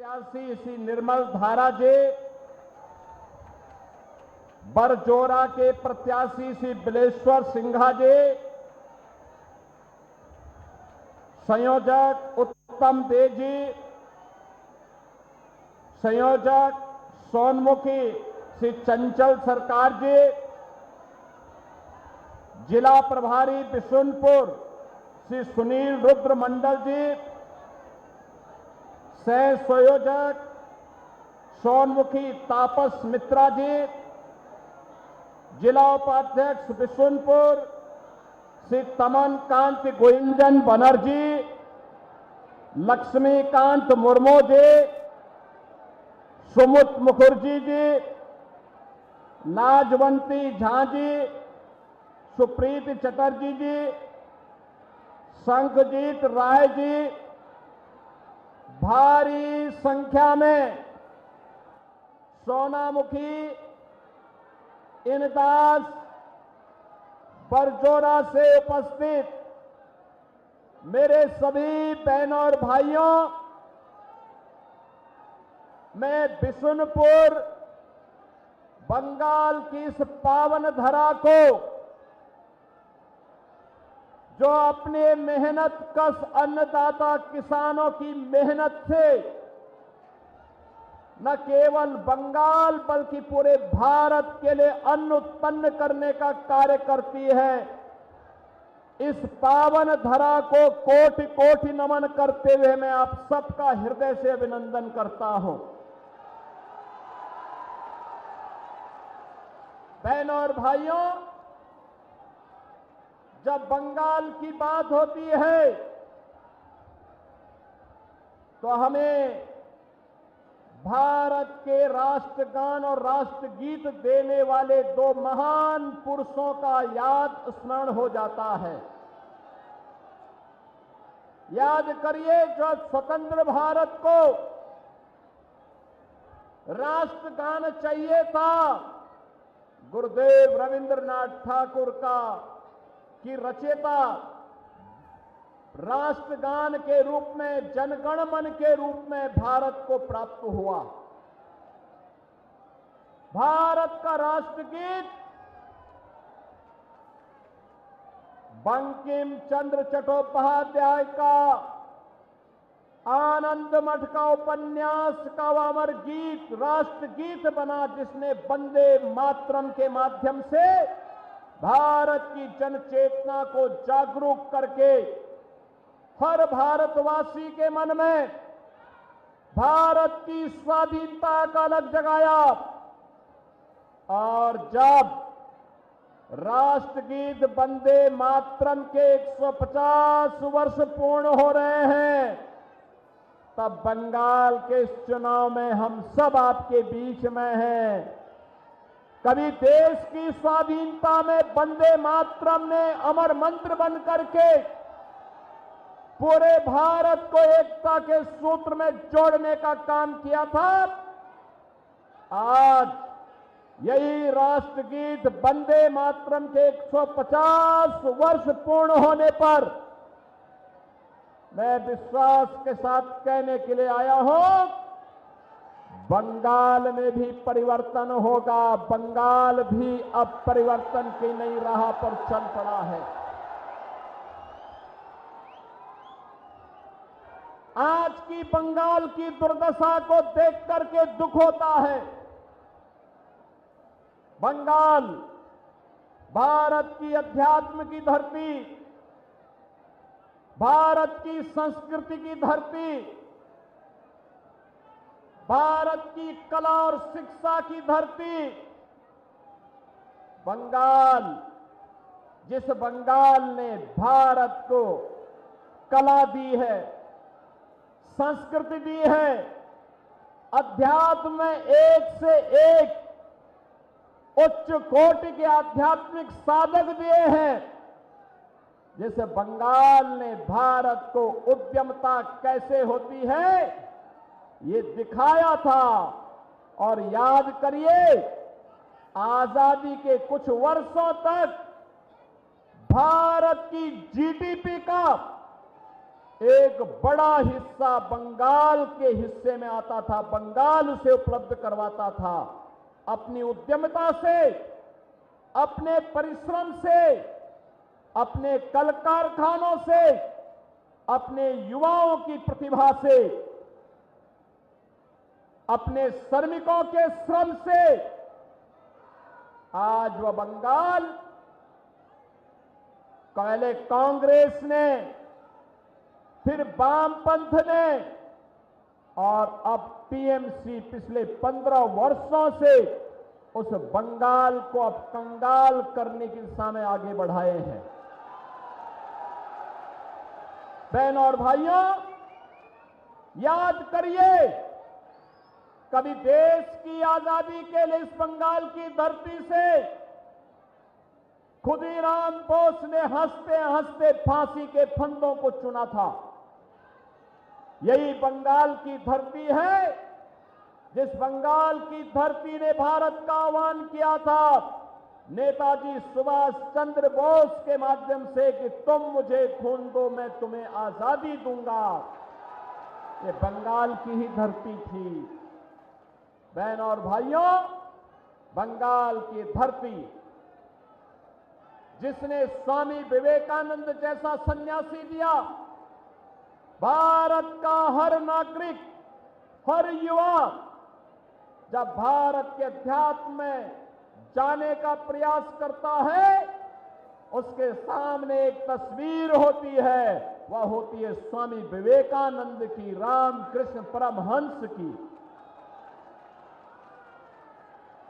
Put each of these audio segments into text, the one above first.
प्रत्याशी श्री निर्मल धारा जी, बरजोरा के प्रत्याशी श्री बिलेश्वर सिंघा जी, संयोजक उत्तम दे जी, संयोजक सोनमुखी श्री चंचल सरकार जी, जिला प्रभारी बिशुनपुर श्री सुनील रुद्र मंडल जी, सह संयोजक सोनमुखी तापस मित्रा जी, जिला उपाध्यक्ष बिशुनपुर श्री तमन कांत गोविंदन बनर्जी, लक्ष्मीकांत मुर्मू जी, सुमुत मुखर्जी जी, लाजवंती झा जी, सुप्रीत चटर्जी जी, शंखजीत राय जी, भारी संख्या में सोनामुखी, इनदास, बरजोरा से उपस्थित मेरे सभी बहनों और भाइयों, मैं बिशुनपुर बंगाल की इस पावन धरा को, जो अपने मेहनत कश अन्नदाता किसानों की मेहनत से न केवल बंगाल बल्कि पूरे भारत के लिए अन्न उत्पन्न करने का कार्य करती है, इस पावन धरा को कोटि कोटि नमन करते हुए मैं आप सबका हृदय से अभिनंदन करता हूं। बहनों और भाइयों, जब बंगाल की बात होती है तो हमें भारत के राष्ट्रगान और राष्ट्रगीत देने वाले दो महान पुरुषों का याद स्मरण हो जाता है। याद करिए, जो स्वतंत्र भारत को राष्ट्रगान चाहिए था, गुरुदेव रविंद्रनाथ ठाकुर की रचयिता राष्ट्रगान के रूप में, जनगण मन के रूप में भारत को प्राप्त हुआ। भारत का राष्ट्रगीत बंकिम चंद्र चट्टोपाध्याय का आनंद मठ का उपन्यास का अमर गीत राष्ट्रगीत बना, जिसने वंदे मातरम के माध्यम से भारत की जनचेतना को जागरूक करके हर भारतवासी के मन में भारत की स्वाधीनता का अलग जगाया। और जब राष्ट्रगीत वंदे मातरम के 150 वर्ष पूर्ण हो रहे हैं, तब बंगाल के इस चुनाव में हम सब आपके बीच में हैं। कभी देश की स्वाधीनता में वंदे मातरम ने अमर मंत्र बन करके पूरे भारत को एकता के सूत्र में जोड़ने का काम किया था। आज यही राष्ट्रगीत वंदे मातरम के 150 वर्ष पूर्ण होने पर मैं विश्वास के साथ कहने के लिए आया हूं, बंगाल में भी परिवर्तन होगा। बंगाल भी अब परिवर्तन की नई राह पर चल पड़ा है। आज की बंगाल की दुर्दशा को देख करके दुख होता है। बंगाल भारत की अध्यात्म की धरती, भारत की संस्कृति की धरती, भारत की कला और शिक्षा की धरती, बंगाल, जिस बंगाल ने भारत को कला दी है, संस्कृति दी है, अध्यात्म में एक से एक उच्च कोटि के आध्यात्मिक साधक दिए हैं, जिस बंगाल ने भारत को उद्यमता कैसे होती है ये दिखाया था। और याद करिए, आजादी के कुछ वर्षों तक भारत की जीडीपी का एक बड़ा हिस्सा बंगाल के हिस्से में आता था, बंगाल उसे उपलब्ध करवाता था। अपनी उद्यमिता से, अपने परिश्रम से, अपने कल कारखानों से, अपने युवाओं की प्रतिभा से, अपने श्रमिकों के श्रम से आज वह बंगाल पहले कांग्रेस ने, फिर वामपंथ ने और अब टीएमसी पिछले 15 वर्षों से उस बंगाल को अब कंगाल करने की दिशा में आगे बढ़ाए हैं। बहनों और भाइयों, याद करिए, कभी देश की आजादी के लिए इस बंगाल की धरती से खुदीराम बोस ने हंसते हंसते फांसी के फंदों को चुना था। यही बंगाल की धरती है जिस बंगाल की धरती ने भारत का आह्वान किया था नेताजी सुभाष चंद्र बोस के माध्यम से कि तुम मुझे खून दो, मैं तुम्हें आजादी दूंगा। ये बंगाल की ही धरती थी। बहनों और भाइयों, बंगाल की धरती जिसने स्वामी विवेकानंद जैसा सन्यासी दिया, भारत का हर नागरिक, हर युवा जब भारत के अध्यात्म में जाने का प्रयास करता है, उसके सामने एक तस्वीर होती है, वह होती है स्वामी विवेकानंद की, रामकृष्ण परमहंस की।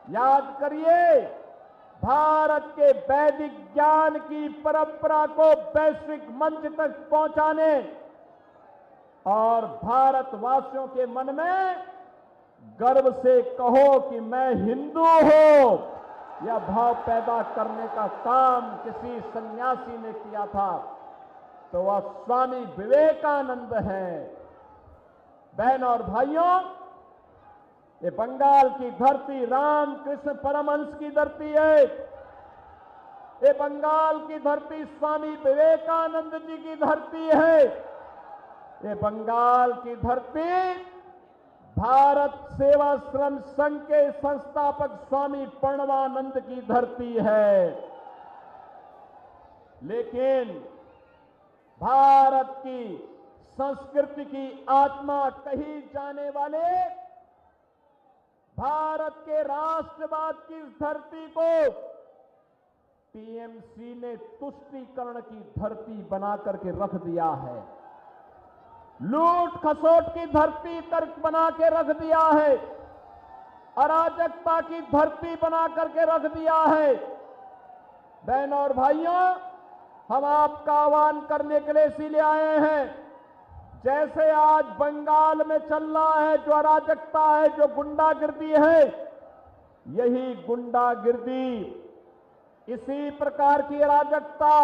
याद करिए, भारत के वैदिक ज्ञान की परंपरा को वैश्विक मंच तक पहुंचाने और भारतवासियों के मन में गर्व से कहो कि मैं हिंदू हूं, यह भाव पैदा करने का काम किसी सन्यासी ने किया था, तो वह स्वामी विवेकानंद है। बहनों और भाइयों, ये बंगाल की धरती रामकृष्ण परमहंस की धरती है। ये बंगाल की धरती स्वामी विवेकानंद जी की धरती है। ये बंगाल की धरती भारत सेवाश्रम संघ के संस्थापक स्वामी प्रणवानंद की धरती है। लेकिन भारत की संस्कृति की आत्मा कही जाने वाले भारत के राष्ट्रवाद की इस धरती को टीएमसी ने तुष्टीकरण की धरती बना करके रख दिया है, लूट खसोट की धरती तर्क बना के रख दिया है, अराजकता की धरती बना करके रख दिया है। बहनों और भाइयों, हम आपका आह्वान करने के लिए इसीलिए आए हैं, जैसे आज बंगाल में चल रहा है जो अराजकता है, जो गुंडागिर्दी है, यही गुंडागिर्दी, इसी प्रकार की अराजकता,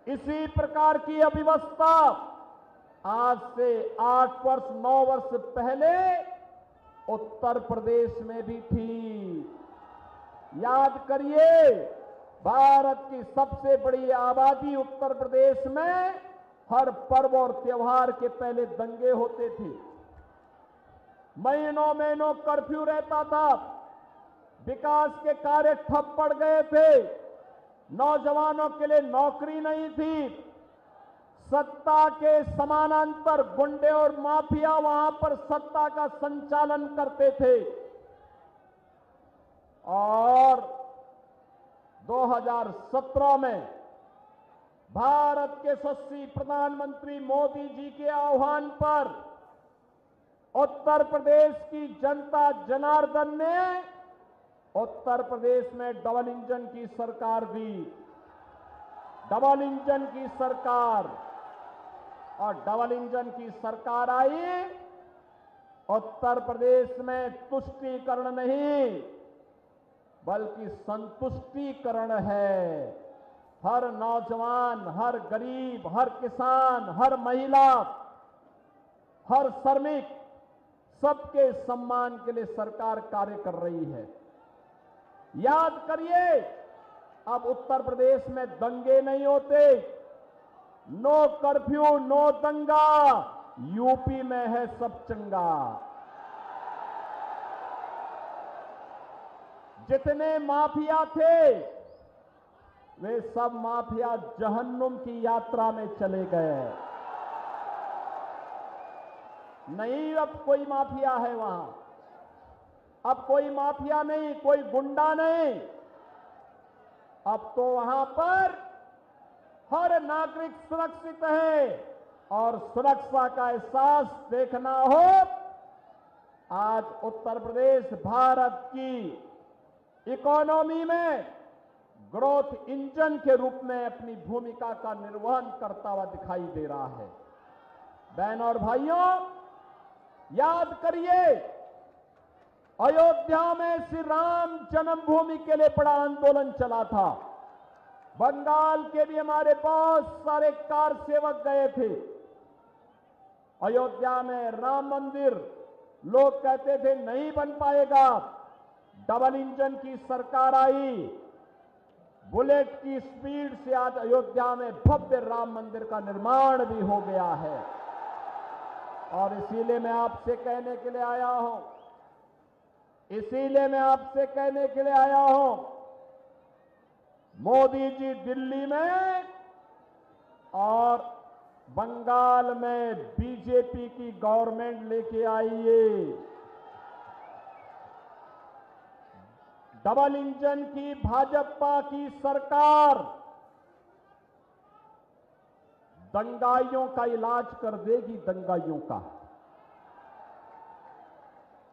इसी प्रकार की अव्यवस्था आज से 8 वर्ष 9 वर्ष पहले उत्तर प्रदेश में भी थी। याद करिए, भारत की सबसे बड़ी आबादी उत्तर प्रदेश में हर पर्व और त्योहार के पहले दंगे होते थे, महीनों महीनों कर्फ्यू रहता था, विकास के कार्य ठप पड़ गए थे, नौजवानों के लिए नौकरी नहीं थी, सत्ता के समानांतर गुंडे और माफिया वहां पर सत्ता का संचालन करते थे। और 2017 में भारत के यशस्वी प्रधानमंत्री मोदी जी के आह्वान पर उत्तर प्रदेश की जनता जनार्दन ने उत्तर प्रदेश में डबल इंजन की सरकार दी, डबल इंजन की सरकार। और डबल इंजन की सरकार आई, उत्तर प्रदेश में तुष्टीकरण नहीं बल्कि संतुष्टीकरण है। हर नौजवान, हर गरीब, हर किसान, हर महिला, हर श्रमिक, सबके सम्मान के लिए सरकार कार्य कर रही है। याद करिए, अब उत्तर प्रदेश में दंगे नहीं होते, नो कर्फ्यू, नो दंगा, यूपी में है सब चंगा। जितने माफिया थे वे सब माफिया जहन्नुम की यात्रा में चले गए। नहीं अब कोई माफिया है वहां, अब कोई माफिया नहीं, कोई गुंडा नहीं। अब तो वहां पर हर नागरिक सुरक्षित है और सुरक्षा का एहसास देखना हो, आज उत्तर प्रदेश भारत की इकोनॉमी में ग्रोथ इंजन के रूप में अपनी भूमिका का निर्वहन करता हुआ दिखाई दे रहा है। बहनों और भाइयों, याद करिए, अयोध्या में श्री राम जन्मभूमि के लिए बड़ा आंदोलन चला था। बंगाल के भी हमारे बहुत सारे कार सेवक गए थे। अयोध्या में राम मंदिर लोग कहते थे नहीं बन पाएगा। डबल इंजन की सरकार आई, बुलेट की स्पीड से आज अयोध्या में भव्य राम मंदिर का निर्माण भी हो गया है। और इसीलिए मैं आपसे कहने के लिए आया हूं, मोदी जी दिल्ली में और बंगाल में बीजेपी की गवर्नमेंट लेके आइए। डबल इंजन की भाजपा की सरकार दंगाइयों का इलाज कर देगी, दंगाइयों का।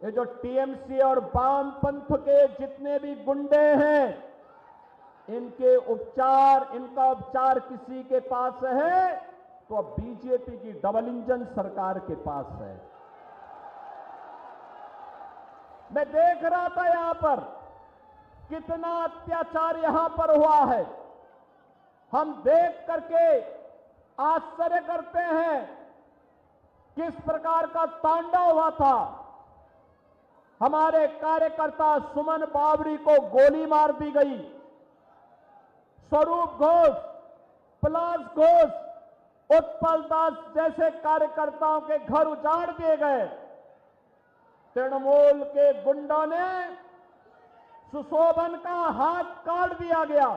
ये जो टीएमसी और वामपंथ के जितने भी गुंडे हैं, इनका उपचार किसी के पास है तो अब बीजेपी की डबल इंजन सरकार के पास है। मैं देख रहा था यहां पर कितना अत्याचार यहां पर हुआ है। हम देख करके आश्चर्य करते हैं किस प्रकार का तांडव हुआ था। हमारे कार्यकर्ता सुमन बावरी को गोली मार दी गई। स्वरूप घोष, पलाश घोष, उत्पल दास जैसे कार्यकर्ताओं के घर उजाड़ दिए गए। तृणमूल के गुंडों ने सुशोभन का हाथ काट दिया गया।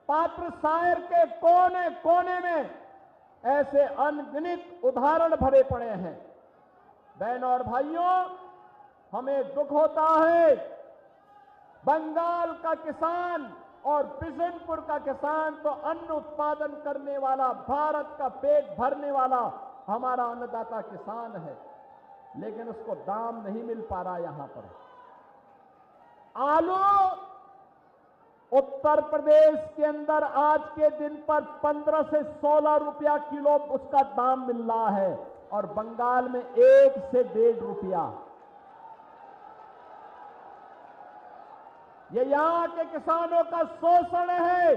पात्र सायर के कोने कोने में ऐसे अनगिनत उदाहरण भरे पड़े हैं। बहनों और भाइयों, हमें दुख होता है, बंगाल का किसान और बिशनपुर का किसान तो अन्न उत्पादन करने वाला, भारत का पेट भरने वाला हमारा अन्नदाता किसान है, लेकिन उसको दाम नहीं मिल पा रहा। यहां पर आलू उत्तर प्रदेश के अंदर आज के दिन पर 15 से 16 रुपया किलो उसका दाम मिल रहा है और बंगाल में 1 से 1.5 रुपया। ये यहां के किसानों का शोषण है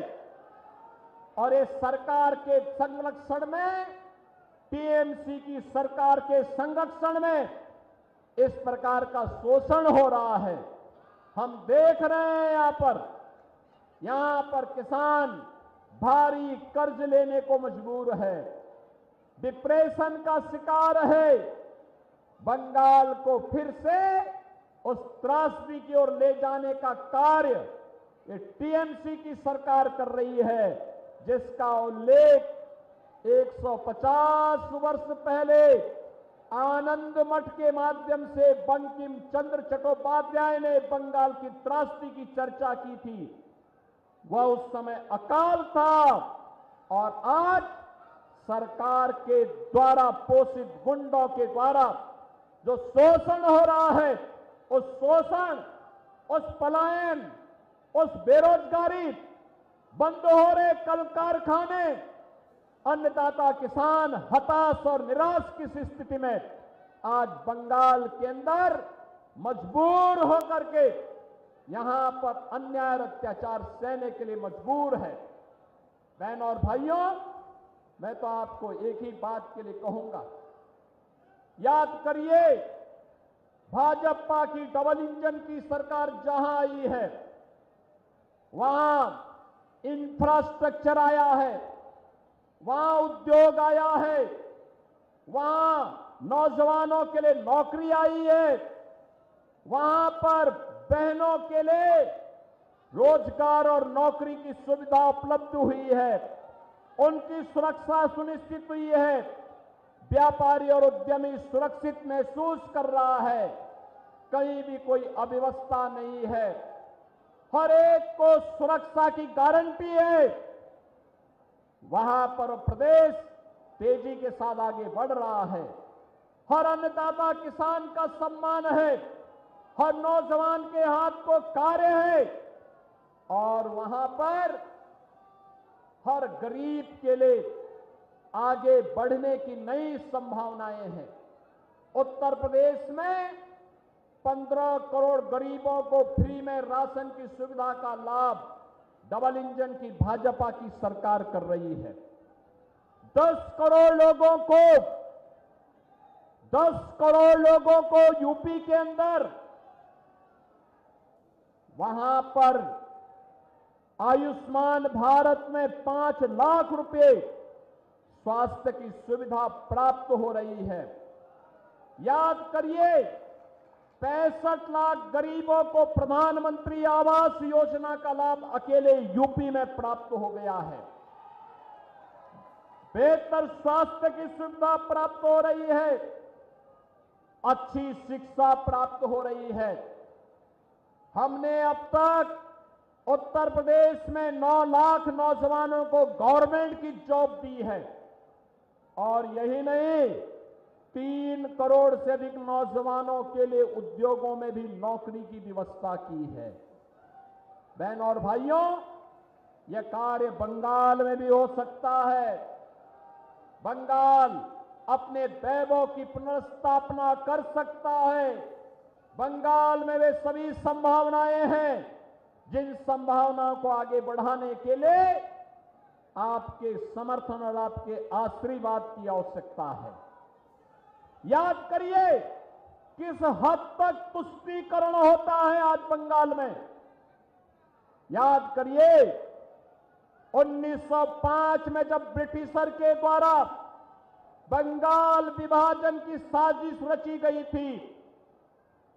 और इस सरकार के संरक्षण में, टीएमसी की सरकार के संरक्षण में इस प्रकार का शोषण हो रहा है। हम देख रहे हैं यहां पर किसान भारी कर्ज लेने को मजबूर है, डिप्रेशन का शिकार है। बंगाल को फिर से उस त्रासदी की ओर ले जाने का कार्य ये टीएमसी की सरकार कर रही है, जिसका उल्लेख 150 वर्ष पहले आनंद मठ के माध्यम से बंकिम चंद्र चट्टोपाध्याय ने बंगाल की त्रासदी की चर्चा की थी। वह उस समय अकाल था और आज सरकार के द्वारा पोषित गुंडों के द्वारा जो शोषण हो रहा है, उस शोषण, उस पलायन, उस बेरोजगारी, बंद हो रहे कल कारखाने, अन्नदाता किसान हताश और निराश की स्थिति में आज बंगाल के अंदर मजबूर होकर के यहां पर अन्याय और अत्याचार सहने के लिए मजबूर है। बहनों और भाइयों, मैं तो आपको एक ही बात के लिए कहूंगा, याद करिए, भाजपा की डबल इंजन की सरकार जहां आई है वहां इंफ्रास्ट्रक्चर आया है, वहां उद्योग आया है, वहां नौजवानों के लिए नौकरी आई है, वहां पर बहनों के लिए रोजगार और नौकरी की सुविधा उपलब्ध हुई है, उनकी सुरक्षा सुनिश्चित हुई है, व्यापारी और उद्यमी सुरक्षित महसूस कर रहा है, कहीं भी कोई अव्यवस्था नहीं है, हर एक को सुरक्षा की गारंटी है। वहां पर प्रदेश तेजी के साथ आगे बढ़ रहा है, हर अन्नदाता किसान का सम्मान है, हर नौजवान के हाथ को कार्य है और वहां पर हर गरीब के लिए आगे बढ़ने की नई संभावनाएं हैं। उत्तर प्रदेश में 15 करोड़ गरीबों को फ्री में राशन की सुविधा का लाभ डबल इंजन की भाजपा की सरकार कर रही है। 10 करोड़ लोगों को यूपी के अंदर वहां पर आयुष्मान भारत में 5 लाख रुपए स्वास्थ्य की सुविधा प्राप्त हो रही है। याद करिए, 65 लाख गरीबों को प्रधानमंत्री आवास योजना का लाभ अकेले यूपी में प्राप्त हो गया है। बेहतर स्वास्थ्य की सुविधा प्राप्त हो रही है, अच्छी शिक्षा प्राप्त हो रही है। हमने अब तक उत्तर प्रदेश में 9 लाख नौजवानों को गवर्नमेंट की जॉब दी है और यही नहीं, 3 करोड़ से अधिक नौजवानों के लिए उद्योगों में भी नौकरी की व्यवस्था की है। बहनों और भाइयों, यह कार्य बंगाल में भी हो सकता है। बंगाल अपने वैभव की पुनर्स्थापना कर सकता है। बंगाल में वे सभी संभावनाएं हैं जिन संभावनाओं को आगे बढ़ाने के लिए आपके समर्थन और आपके आशीर्वाद की आवश्यकता है। याद करिए किस हद तक तुष्टीकरण होता है आज बंगाल में। याद करिए 1905 में जब ब्रिटिशर के द्वारा बंगाल विभाजन की साजिश रची गई थी,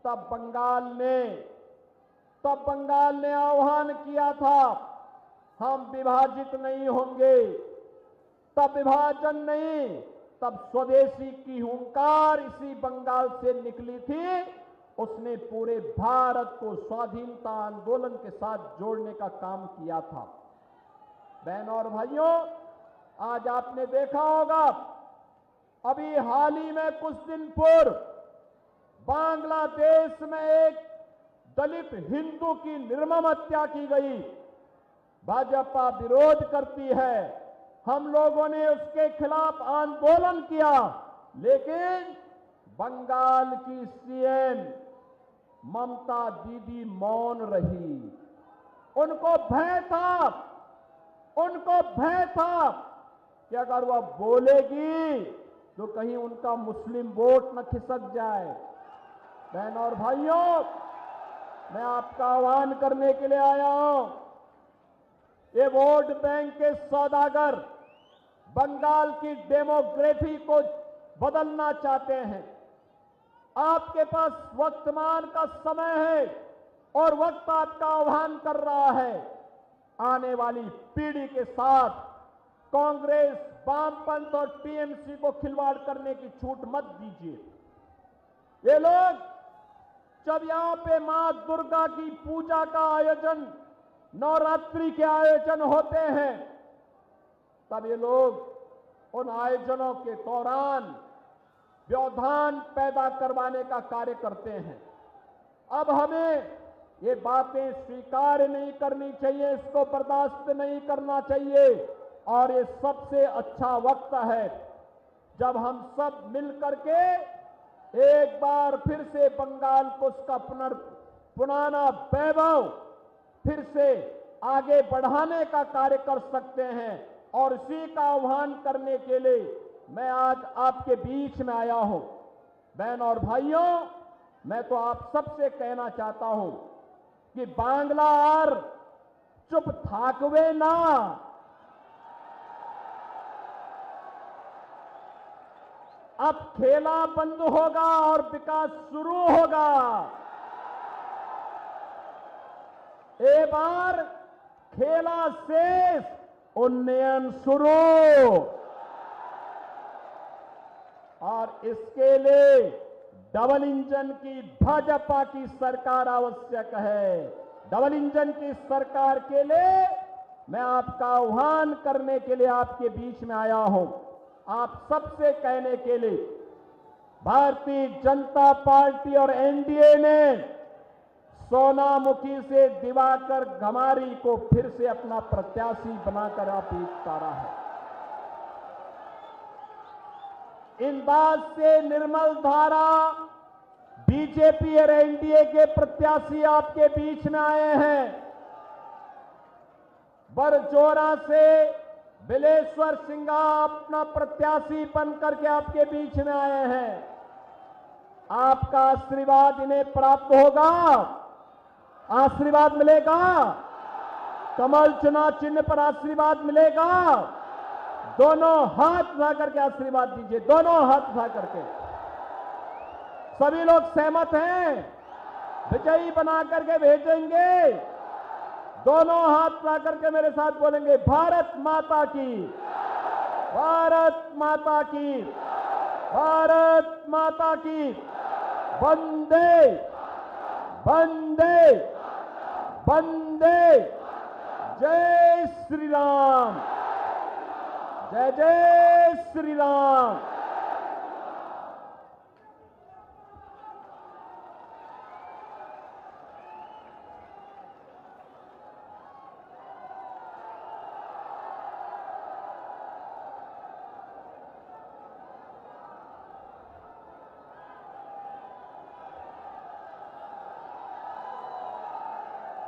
तब बंगाल ने आह्वान किया था, हम विभाजित नहीं होंगे। तब विभाजन नहीं, तब स्वदेशी की हुंकार इसी बंगाल से निकली थी। उसने पूरे भारत को स्वाधीनता आंदोलन के साथ जोड़ने का काम किया था। बहनों और भाइयों, आज आपने देखा होगा, अभी हाल ही में कुछ दिन पूर्व बांग्लादेश में एक दलित हिंदू की निर्मम हत्या की गई। भाजपा विरोध करती है, हम लोगों ने उसके खिलाफ आंदोलन किया, लेकिन बंगाल की सीएम ममता दीदी मौन रही। उनको भय था कि अगर वह बोलेगी तो कहीं उनका मुस्लिम वोट न खिसक जाए। बहनों और भाइयों, मैं आपका आह्वान करने के लिए आया हूं। ये वोट बैंक के सौदागर बंगाल की डेमोग्राफी को बदलना चाहते हैं। आपके पास वर्तमान का समय है और वक्त आपका आह्वान कर रहा है। आने वाली पीढ़ी के साथ कांग्रेस, वामपंथ और टीएमसी को खिलवाड़ करने की छूट मत दीजिए। ये लोग जब यहां पे मां दुर्गा की पूजा का आयोजन, नवरात्रि के आयोजन होते हैं, तब ये लोग उन आयोजनों के दौरान व्यवधान पैदा करवाने का कार्य करते हैं। अब हमें ये बातें स्वीकार नहीं करनी चाहिए, इसको बर्दाश्त नहीं करना चाहिए और ये सबसे अच्छा वक्त है जब हम सब मिलकर के एक बार फिर से बंगाल को उसका पुराना वैभव फिर से आगे बढ़ाने का कार्य कर सकते हैं। और इसी का आह्वान करने के लिए मैं आज आपके बीच में आया हूं। बहनों और भाइयों, मैं तो आप सबसे कहना चाहता हूं कि बांग्ला आर चुप थाकवे ना, अब खेला बंद होगा और विकास शुरू होगा। एक बार खेला शेष, उन्नयन शुरू। और इसके लिए डबल इंजन की भाजपा की सरकार आवश्यक है। डबल इंजन की सरकार के लिए मैं आपका आह्वान करने के लिए आपके बीच में आया हूं। आप सबसे कहने के लिए, भारतीय जनता पार्टी और एनडीए ने सोनामुखी से दिवाकर घमारी को फिर से अपना प्रत्याशी बनाकर आप उतारा है। इन बात से निर्मल धारा बीजेपी और एनडीए के प्रत्याशी आपके बीच में आए हैं। बरजोरा से बिलेश्वर सिंघा अपना प्रत्याशी बनकर के आपके बीच में आए हैं। आपका आशीर्वाद इन्हें प्राप्त होगा, आशीर्वाद मिलेगा। कमल चुनाव चिन्ह पर आशीर्वाद मिलेगा। दोनों हाथ उठा करके आशीर्वाद दीजिए, दोनों हाथ उठा करके। सभी लोग सहमत हैं, विजयी बना करके भेजेंगे। दोनों हाथ उठा करके मेरे साथ बोलेंगे, भारत माता की, भारत माता की, भारत माता की, वंदे वंदे वंदे, जय श्री राम, जय जय श्री राम।